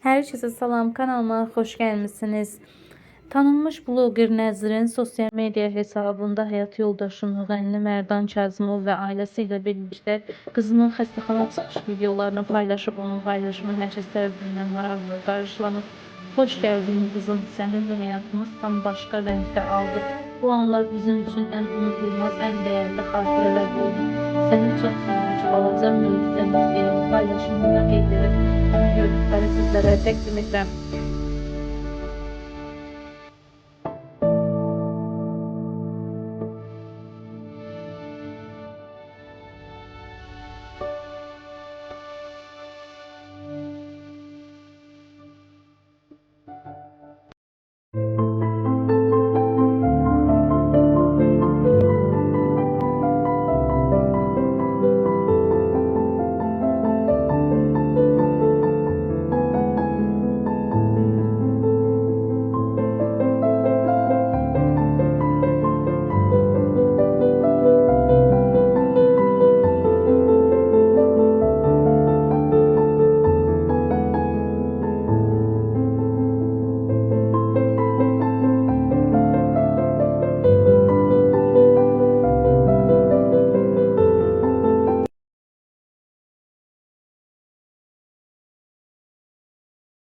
Herkese salam, kanalıma hoş gelmişsiniz. Tanınmış bloger Nəzrin sosyal medya hesabında həyat yoldaşı müğənni Mərdan Kazımov və ailəsi ilə birlikdə qızının xəstəxana çıxış videolarını paylaşıb, onun paylaşımı nəticə tərəfindən maraqla qarşılanıb. Hoş gəldin qızım, sənin həyatımız tam başqa rəngdə aldı. Bu anlar bizim üçün ən unudulmaz, ən dəyərli xatirələr oldu. Səni çox sevinç, balaca möcüzəmiz paylaşımında qeyd edib. Görüntüləri sizlərə təqdim edirəm.